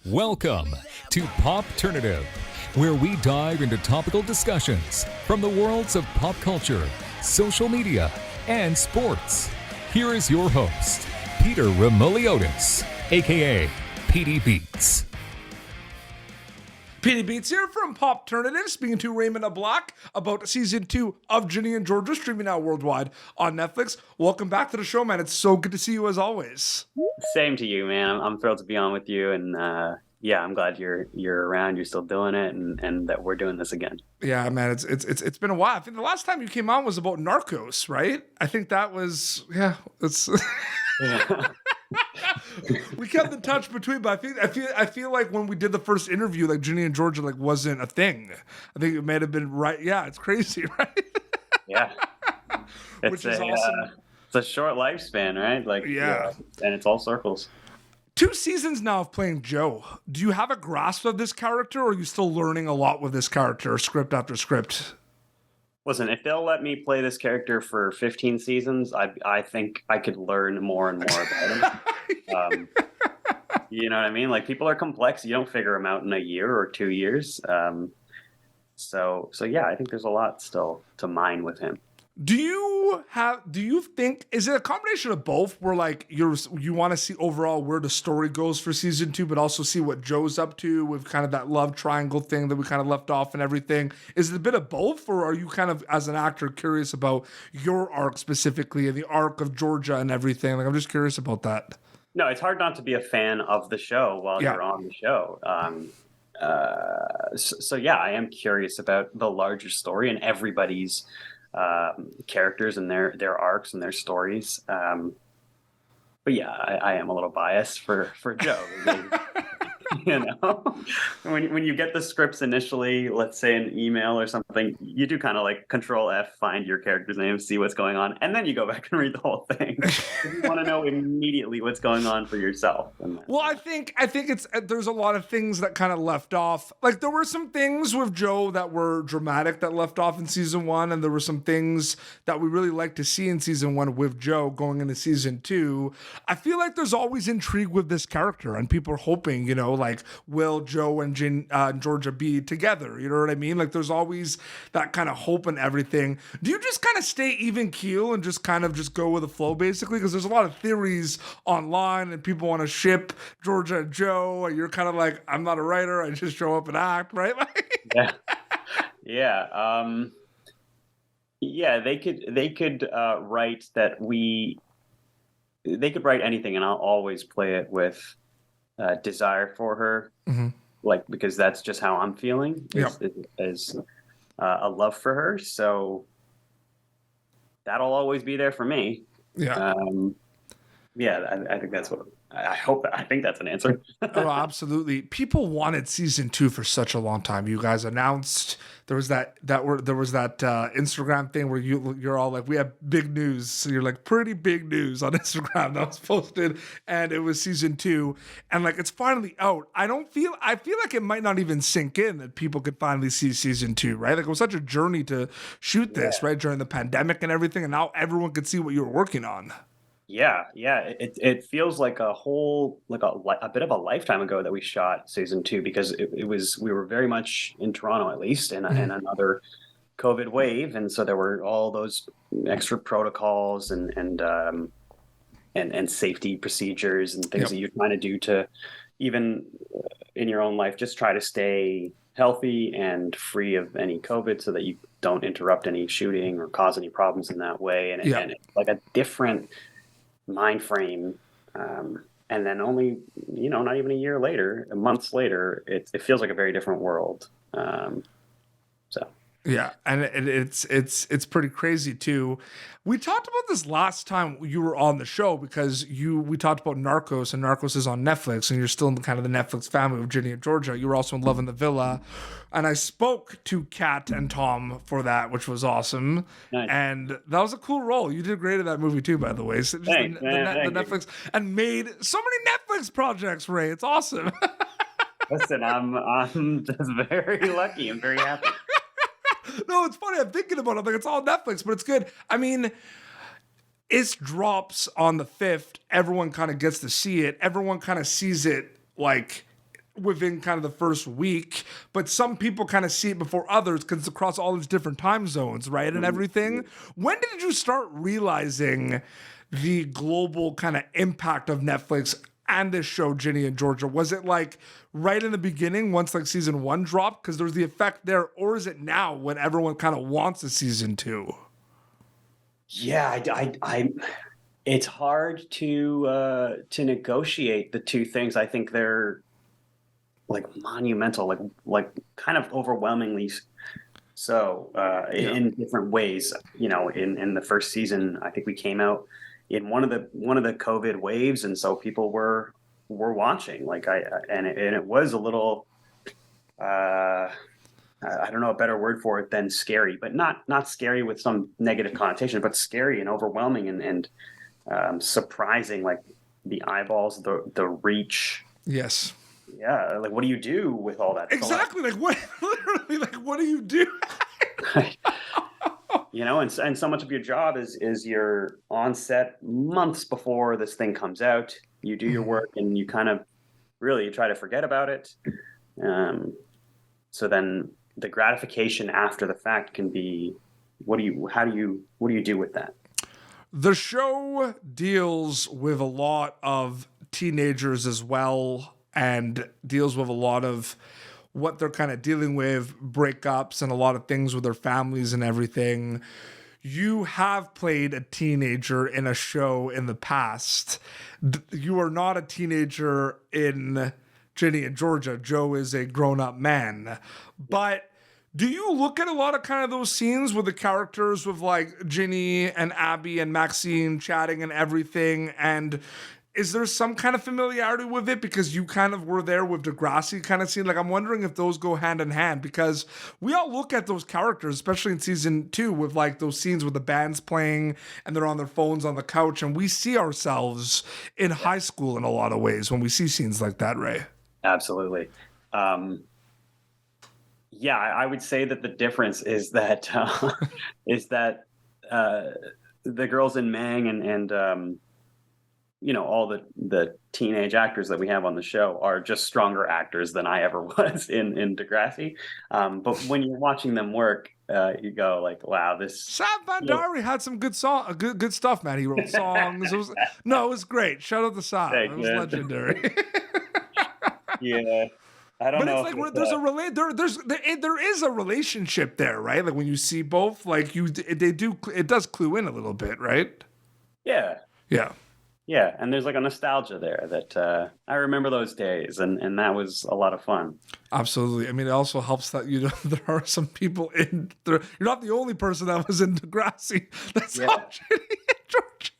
Welcome to Popternative, where we dive into topical discussions from the worlds of pop culture, social media, and sports. Here is your host, Peter Remoliotis, aka PD Beats. PD Beats here from Popternative, speaking to Raymond Ablack about season 2 of Ginny and Georgia, streaming now worldwide on Netflix. Welcome back to the show, man. It's so good to see you as always. Same to you, man. I'm thrilled to be on with you, and I'm glad you're around. You're still doing it, and that we're doing this again. Yeah, man. It's been a while. I think the last time you came on was about Narcos, right? I think that was It's Yeah. we kept in touch between, but I feel like when we did the first interview, like Ginny and Georgia like wasn't a thing. I think it may have been right. Yeah, it's crazy, right? Yeah. Which is awesome. It's a short lifespan, right? Like yeah, and it's all circles. 2 seasons now of playing Joe. Do you have a grasp of this character, or are you still learning a lot with this character, script after script? Listen, if they'll let me play this character for 15 seasons, I think I could learn more and more about him. You know what I mean? Like, people are complex. You don't figure them out in a year or 2 years. So yeah, I think there's a lot still to mine with him. Do you think, is it a combination of both, where like you want to see overall where the story goes for season 2, but also see what Joe's up to with kind of that love triangle thing that we kind of left off and everything? Is it a bit of both, or are you kind of, as an actor, curious about your arc specifically and the arc of Georgia and everything? Like, I'm just curious about that. No, it's hard not to be a fan of the show while you're on the show. So yeah, I am curious about the larger story and everybody's characters and their arcs and their stories. But yeah, I am a little biased for Joe. You know, when you get the scripts initially, let's say an email or something, you do kind of like Control F, find your character's name, see what's going on, and then you go back and read the whole thing. You want to know immediately what's going on for yourself. Well, I think there's a lot of things that kind of left off. Like, there were some things with Joe that were dramatic that left off in season 1, and there were some things that we really like to see in season 1 with Joe going into season 2. I feel like there's always intrigue with this character, and people are hoping, you know, like, will Joe and Georgia be together? You know what I mean? Like, there's always that kind of hope and everything. Do you just kind of stay even keel and just kind of just go with the flow, basically? Because there's a lot of theories online and people want to ship Georgia and Joe, and you're kind of like, I'm not a writer, I just show up and act, right? Yeah. They could write that they could write anything, and I'll always play it with desire for her, like, because that's just how I'm feeling, is a love for her. So that'll always be there for me. I think that's what I think that's an answer. Oh, absolutely. People wanted season 2 for such a long time. You guys announced there was that Instagram thing where you're all like, we have big news. So you're like, pretty big news on Instagram that was posted, and it was season 2, and like, it's finally out. I feel like it might not even sink in that people could finally see season 2, right? Like, it was such a journey to shoot this, right, during the pandemic and everything, and now everyone could see what you were working on. Yeah. It feels like a bit of a lifetime ago that we shot season 2, because we were very much in Toronto, at least, in another COVID wave, and so there were all those extra protocols and safety procedures and things that you're trying to do to, even in your own life, just try to stay healthy and free of any COVID, so that you don't interrupt any shooting or cause any problems in that way. And it's like a different mind frame, and then only, not even a year later, months later, it feels like a very different world. Yeah, and it's pretty crazy too. We talked about this last time you were on the show, because we talked about Narcos, and Narcos is on Netflix, and you're still in kind of the Netflix family of Ginny and Georgia. You were also in Love in the Villa, and I spoke to Kat and Tom for that, which was awesome. Nice. And that was a cool role. You did great in that movie too, by the way. So Thanks, the Netflix, and made so many Netflix projects, Ray. It's awesome. Listen, I'm just very lucky. I'm very happy. No, it's funny. I'm thinking about it. Like, it's all Netflix, but it's good. I mean, it drops on the 5th. Everyone kind of gets to see it. Everyone kind of sees it like within kind of the first week, but some people kind of see it before others because it's across all these different time zones, right? And everything. When did you start realizing the global kind of impact of Netflix and this show, Ginny and Georgia? Was it like right in the beginning, once like season 1 dropped, because there was the effect there, or is it now when everyone kind of wants a season 2? Yeah, I it's hard to negotiate the two things. I think they're like monumental, like kind of overwhelmingly so in different ways. You know, in the first season, I think we came out in one of the COVID waves, and so people were watching. Like and it was a little I don't know a better word for it than scary, but not scary with some negative connotation, but scary and overwhelming and surprising, like the eyeballs, the reach. Yes. Yeah, like what do you do with all that? Exactly. Like what? Literally, like what do you do? You know, and so much of your job is you're on set months before this thing comes out. You do your work, and you kind of really try to forget about it. So then the gratification after the fact can be, what do you do with that? The show deals with a lot of teenagers as well, and deals with a lot of what they're kind of dealing with, breakups and a lot of things with their families and everything. You have played a teenager in a show in the past. You are not a teenager in Ginny and Georgia. Joe is a grown-up man. But do you look at a lot of kind of those scenes with the characters with like Ginny and Abby and Maxine chatting and everything? And is there some kind of familiarity with it because you kind of were there with Degrassi kind of scene? Like, I'm wondering if those go hand in hand, because we all look at those characters, especially in season 2, with like those scenes with the band's playing and they're on their phones on the couch, and we see ourselves in high school in a lot of ways when we see scenes like that, Ray. Absolutely. Yeah, I would say that the difference is that the girls in Mang and you know, all the teenage actors that we have on the show are just stronger actors than I ever was in Degrassi. But when you're watching them work, you go like, wow, this... Sam Van Dari had some good stuff, man. He wrote songs. It was great. Shout out to Sam. It was legendary. Yeah. I don't know. But it's like there is a relationship there, right? Like when you see both, like it does clue in a little bit, right? Yeah. Yeah. Yeah, and there's like a nostalgia there that I remember those days, and that was a lot of fun. Absolutely. I mean, it also helps that there are some people in there. You're not the only person that was in Degrassi. That's how Ginny and Georgia.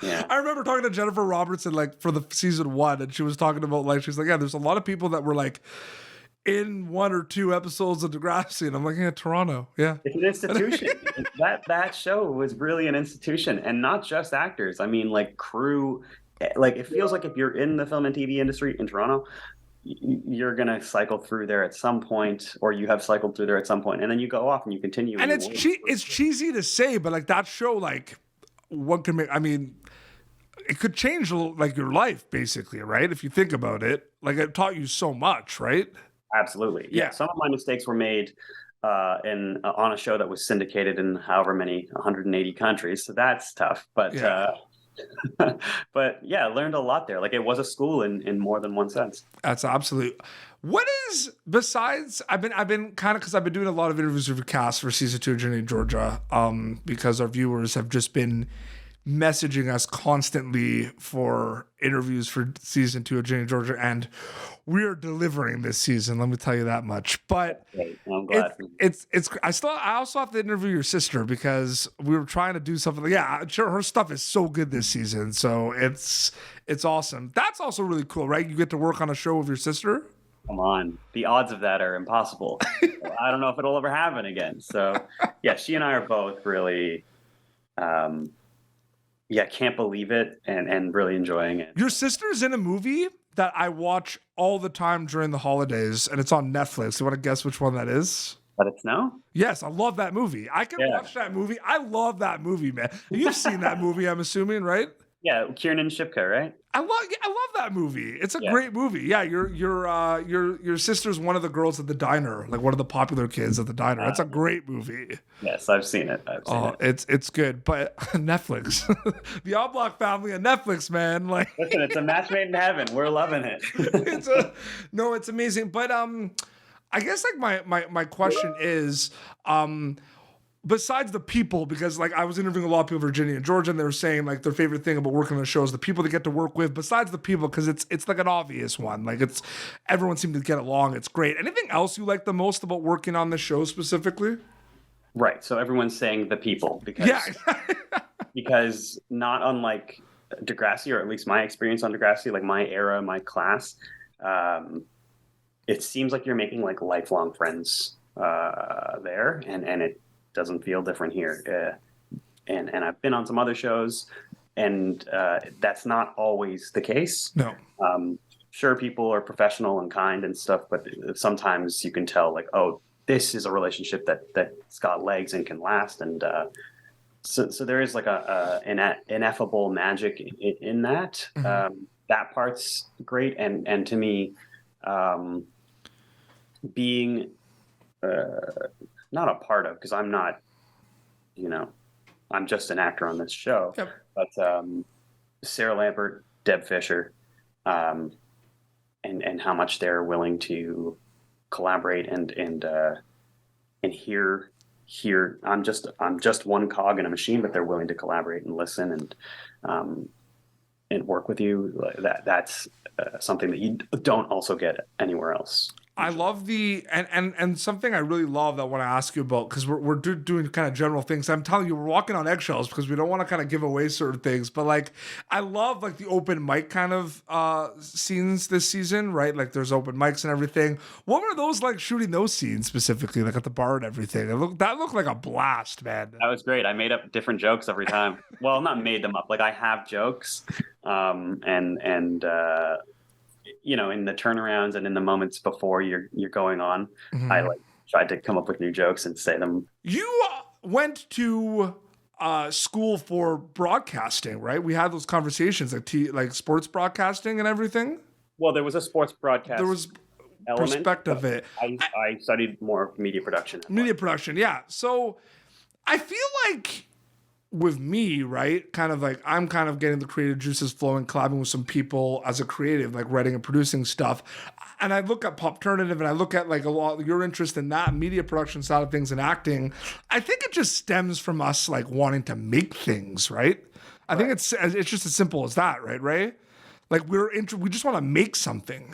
Yeah. I remember talking to Jennifer Robertson like for the season 1, and she was talking about like she's like, yeah, there's a lot of people that were like in 1 or 2 episodes of Degrassi, and I'm like, yeah, Toronto, yeah. It's an institution. that show was really an institution, and not just actors. I mean, like crew. Like it feels like if you're in the film and TV industry in Toronto, you're gonna cycle through there at some point, or you have cycled through there at some point, and then you go off and you continue. And it's cheesy to say, but like that show, like what can make? I mean, it could change like your life basically, right? If you think about it, like it taught you so much, right? Absolutely. Yeah. Some of my mistakes were made on a show that was syndicated in however many 180 countries. So that's tough. But but yeah, I learned a lot there. Like it was a school in more than one sense. That's absolute. What is besides? I've been kind of because I've been doing a lot of interviews with the cast for season 2 of Ginny and Georgia. Because our viewers have just been messaging us constantly for interviews for season 2 of Ginny and Georgia, and we're delivering this season. Let me tell you that much. But I'm glad. I also have to interview your sister because we were trying to do something. Yeah, sure. Her stuff is so good this season, so it's awesome. That's also really cool, right? You get to work on a show with your sister. Come on, the odds of that are impossible. I don't know if it'll ever happen again. So yeah, she and I are both really. Can't believe it and really enjoying it. Your sister's in a movie that I watch all the time during the holidays, and it's on Netflix. You want to guess which one that is? Let It Snow? Yes, I love that movie. I can watch that movie. I love that movie, man. You've seen that movie, I'm assuming, right? Yeah, Kiernan Shipka, right? I love that movie. It's a Yeah. great movie. Yeah, your sister's one of the girls at the diner, like one of the popular kids at the diner. That's a great movie. Yes, I've seen it. It's good. But Netflix, the Ablack family and Netflix, man. Like, Listen, it's a match made in heaven. We're loving it. it's amazing. But I guess like my question is, besides the people, because like I was interviewing a lot of people for Ginny and Georgia, and they were saying like their favorite thing about working on the show is the people they get to work with. Besides the people, because it's like an obvious one. Like everyone seemed to get along. It's great. Anything else you like the most about working on the show specifically? Right. So everyone's saying the people because not unlike Degrassi, or at least my experience on Degrassi, like my era, my class, it seems like you're making like lifelong friends there, and it doesn't feel different here. And I've been on some other shows, and that's not always the case. No. Sure, people are professional and kind and stuff, but sometimes you can tell like, oh, this is a relationship that's got legs and can last. And so there is like an ineffable magic in that. Mm-hmm. That part's great. And to me, being not a part of, because I'm not, I'm just an actor on this show. Yep. But Sara Lampert, Deb Fisher, and how much they're willing to collaborate and hear. I'm just one cog in a machine, but they're willing to collaborate and listen and work with you. That's something that you don't also get anywhere else. I love and something I really love that I want to ask you about, because we're doing kind of general things. I'm telling you, we're walking on eggshells because we don't want to kind of give away certain things. But like, I love like the open mic kind of scenes this season, right? Like there's open mics and everything. What were those like, shooting those scenes specifically, like at the bar and everything? That looked like a blast, man. That was great. I made up different jokes every time. Well, not made them up. Like I have jokes, in the turnarounds and in the moments before you're going on, mm-hmm. I like tried to come up with new jokes and say them. You went to school for broadcasting, right? We had those conversations, like sports broadcasting and everything. Well, there was a sports broadcast. There was element, perspective of it. I studied more media production. Media production, yeah. So I feel like with me, right, kind of like I'm kind of getting the creative juices flowing, collabing with some people as a creative, like writing and producing stuff. And I look at Popternative and I look at like a lot of your interest in that media production side of things and acting. I think it just stems from us like wanting to make things, right? I think it's just as simple as that, right? Right? Like we just want to make something.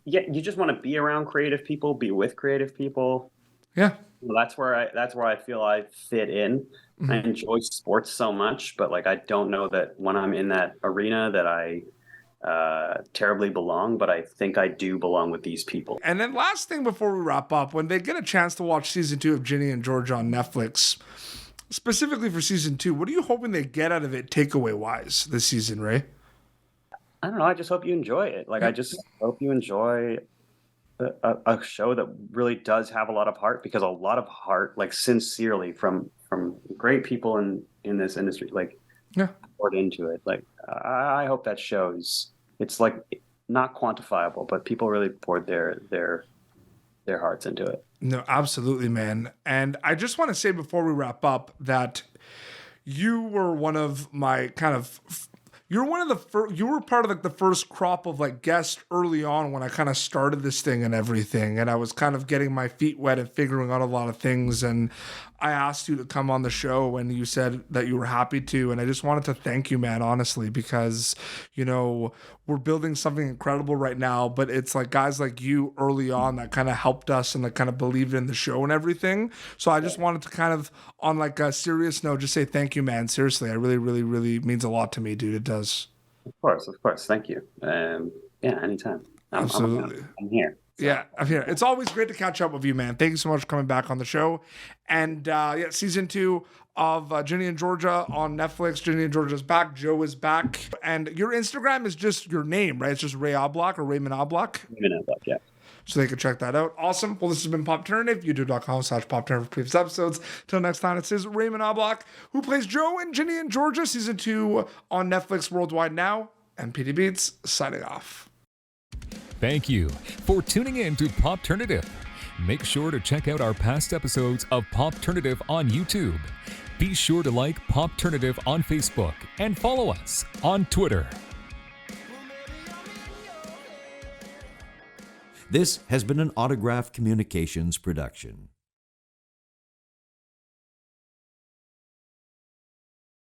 Yeah, you just want to be around creative people, be with creative people. Yeah. Well, that's where I feel I fit in. Mm-hmm. I enjoy sports so much, but like I don't know that when I'm in that arena that I terribly belong, but I think I do belong with these people. And then last thing before we wrap up, when they get a chance to watch season 2 of Ginny and Georgia on Netflix, specifically for season 2, what are you hoping they get out of it takeaway wise this season, Ray? I don't know. I just hope you enjoy it. Like I just hope you enjoy a show that really does have a lot of heart, because a lot of heart, like sincerely from great people in this industry, like poured into it. Like I hope that shows. It's like not quantifiable, but people really poured their hearts into it. No, absolutely, man. And I just want to say before we wrap up that you were one of my kind of you were part of like the first crop of like guests early on when I kind of started this thing and everything. And I was kind of getting my feet wet and figuring out a lot of things. And I asked you to come on the show and you said that you were happy to. And I just wanted to thank you, man, honestly, because, we're building something incredible right now, but it's like guys like you early on that kind of helped us and that kind of believed in the show and everything. So I just wanted to kind of on like a serious note, just say thank you, man. Seriously, it really, really, really means a lot to me, dude. It does. Of course. Thank you. Anytime. Absolutely. I'm here. So. Yeah, I'm here. It's always great to catch up with you, man. Thank you so much for coming back on the show. And season 2 of Ginny and Georgia on Netflix. Ginny and Georgia's back. Joe is back. And your Instagram is just your name, right? It's just Ray Ablack or Raymond Ablack. Raymond Ablack, yeah. so they can check that out. Awesome. Well, this has been Popternative, youtube.com/Popternative for previous episodes. Till next time, it is Raymond Ablack, who plays Joe in Ginny and Georgia, season 2 on Netflix worldwide now. And PD Beats signing off. Thank you for tuning in to Popternative. Make sure to check out our past episodes of Popternative on YouTube. Be sure to like Popternative on Facebook and follow us on Twitter. This has been an Autograph Communications production.